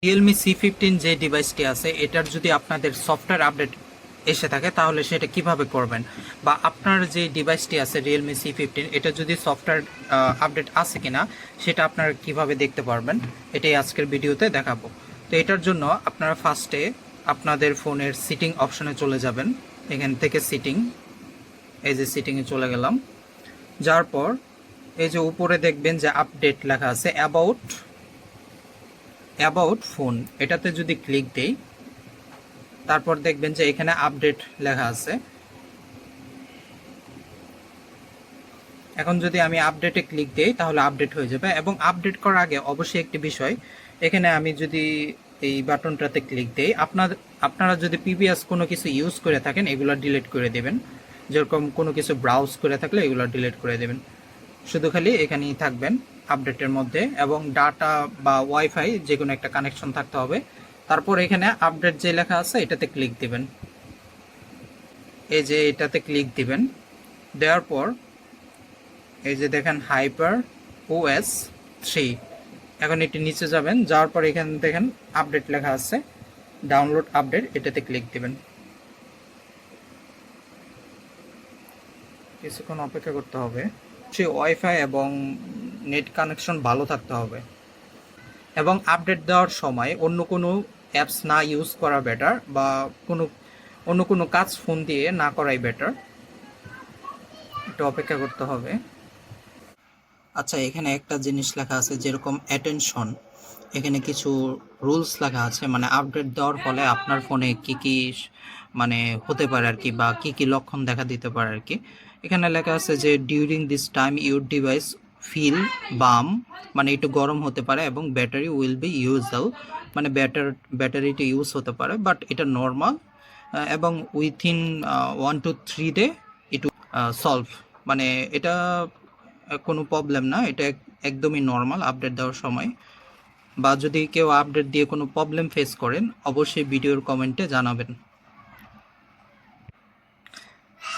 Realme C15 যে ডিভাইসটি আছে এটার যদি আপনাদের সফটওয়্যার আপডেট এসে থাকে তাহলে সেটা কিভাবে করবেন, বা আপনার যে ডিভাইসটি আছে রিয়েলমি C15 এটা যদি সফটওয়্যার আপডেট আছে কিনা সেটা আপনারা কিভাবে দেখতে পারবেন, এটাই আজকের ভিডিওতে দেখাবো। তো এটার জন্য আপনারা ফার্স্টে আপনাদের ফোনের সিটিং অপশনে চলে যাবেন। এখান থেকে সিটিং, এই যে সিটিংয়ে চলে গেলাম। যার পর এই যে উপরে দেখবেন যে আপডেট লেখা আছে অ্যাবাউট ফোন, এটাতে যদি ক্লিক দেই তারপর দেখবেন যে এখানে আপডেট লেখা আছে। এখন যদি আমি আপডেটে ক্লিক দিই তাহলে আপডেট হয়ে যাবে, এবং আপডেট করার আগে অবশ্যই একটি বিষয়, এখানে আমি যদি এই বাটনটাতে ক্লিক দিই আপনারা যদি প্রিভিয়াস কোনো কিছু ইউজ করে থাকেন এগুলো ডিলিট করে দেবেন। যেরকম কোনো কিছু ব্রাউজ করে থাকলে এগুলো ডিলিট করে দেবেন, শুধু খালি এখানেই থাকবেন আপডেটের মধ্যে, এবং ডাটা বা ওয়াইফাই যে কোনো একটা কানেকশন থাকতে হবে। তারপর এখানে আপডেট যে লেখা আছে এটাতে ক্লিক দিবেন, এই যে এটাতে ক্লিক দিবেন। দেওয়ার পর এই যে দেখেন হাইপার OS 3, এখন এটি নিচে যাবেন, যাওয়ার পর এখানে দেখেন আপডেট লেখা আছে, ডাউনলোড আপডেট, এটাতে ক্লিক দিবেন। কিছুক্ষণ অপেক্ষা করতে হবে। সেই ওয়াইফাই এবং নেট কানেকশন ভালো থাকতে হবে, এবং আপডেট দেওয়ার সময় অন্য কোনো অ্যাপস না ইউজ করা বেটার, বা অন্য কোনো কাজ ফোন দিয়ে না করাই বেটার। একটু অপেক্ষা করতে হবে। আচ্ছা, এখানে একটা জিনিস লেখা আছে যেরকম অ্যাটেনশন, এখানে কিছু রুলস লেখা আছে, মানে আপডেট দেওয়ার ফলে আপনার ফোনে কি কি মানে হতে পারে আর কি, বা কি কি লক্ষণ দেখা দিতে পারে আর কি। এখানে লেখা আছে যে during this time your device feel warm, মানে একটু গরম হতে পারে, এবং ব্যাটারি উইল বি ইউজেল, মানে ব্যাটারিটা ইউজ হতে পারে, বাট এটা নর্মাল, এবং উইথিন 1 to 3 ডে একটু সলভ, মানে এটা কোনো প্রবলেম না, এটা একদমই নর্মাল আপডেট দেওয়ার সময়। বা যদি কেউ আপডেট দিয়ে কোনো প্রবলেম ফেস করেন অবশ্যই ভিডিওর কমেন্টে জানাবেন।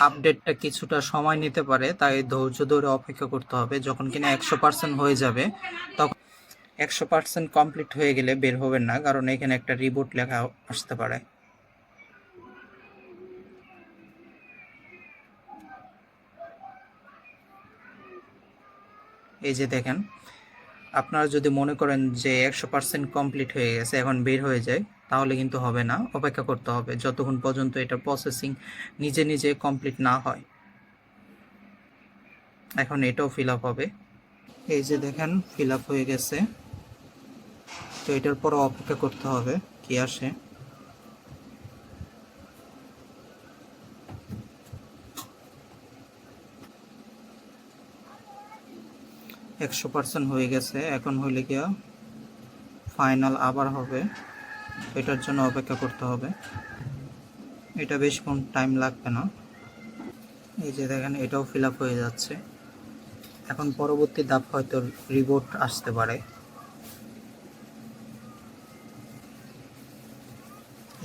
আপডেটটা কিছুটা সময় নিতে পারে, তাই ধৈর্য ধরে অপেক্ষা করতে হবে। যখন কিনা 100% হয়ে যাবে তখন 100% কমপ্লিট হয়ে গেলে বের হবেন না, কারণ এখানে একটা রিবুট লেখা আসতে পারে। এই যে দেখেন, আপনারা যদি মনে করেন যে 100% কমপ্লিট হয়ে গেছে এখন বের হয়ে যায়, তাহলে কিন্তু হবে না, অপেক্ষা করতে হবে যতক্ষণ পর্যন্ত এটা প্রসেসিং নিজে নিজে কমপ্লিট না হয়। এখন এটাও ফিল আপ হবে। এই যে দেখেন ফিল আপ হয়ে গেছে, তো এটার পরও অপেক্ষা করতে হবে কি আসে। একশো পার্সেন্ট হয়ে গেছে, এখন হইলে গিয়া ফাইনাল আবার হবে, এটার জন্য অপেক্ষা করতে হবে। এটা বেশিক্ষণ টাইম লাগবে না। এই যে দেখেন এটাও ফিল আপ হয়ে যাচ্ছে, এখন পরবর্তী ধাপ হয়তো রিবোট আসতে পারে।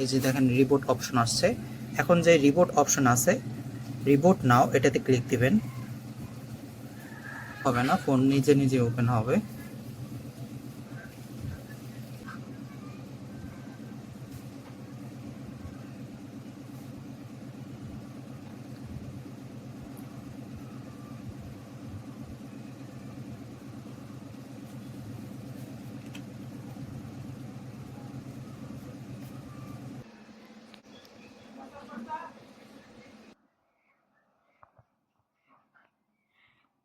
এই যে দেখেন রিবোট অপশন আসছে, এখন যে রিবোট অপশন আছে রিবোট নাও এটাতে ক্লিক দিবেন, হবে না, ফোন নিজে নিজে ওপেন হবে।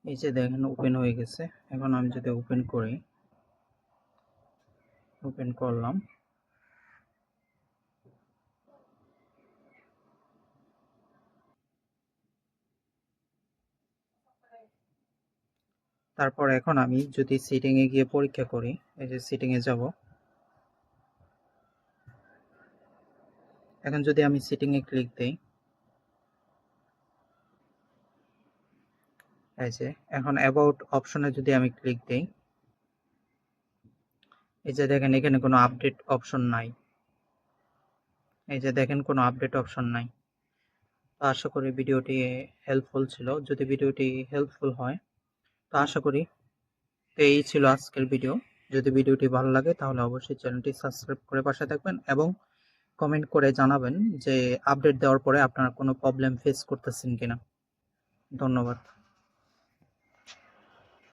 এই যে দেখেন ওপেন হয়ে গেছে, এখন আমি যদি ওপেন করি, ওপেন করলাম, তারপর এখন আমি যদি সেটিংয়ে গিয়ে পরীক্ষা করি, এই যে সেটিংয়ে যাব, এখন যদি আমি সেটিংয়ে ক্লিক দিই, এই যে এখন অ্যাবাউট অপশনে যদি আমি ক্লিক দিই, এই যে দেখেন এখানে কোনো আপডেট অপশন নাই, এই যে দেখেন কোনো আপডেট অপশন নাই। তো আশা করি ভিডিওটি হেল্পফুল ছিল, যদি ভিডিওটি হেল্পফুল হয় তো আশা করি তো এই ছিল আজকের ভিডিও। যদি ভিডিওটি ভালো লাগে তাহলে অবশ্যই চ্যানেলটি সাবস্ক্রাইব করে পাশে থাকবেন এবং কমেন্ট করে জানাবেন যে আপডেট দেওয়ার পরে আপনারা কোনো প্রবলেম ফেস করতেছেন কিনা। ধন্যবাদ।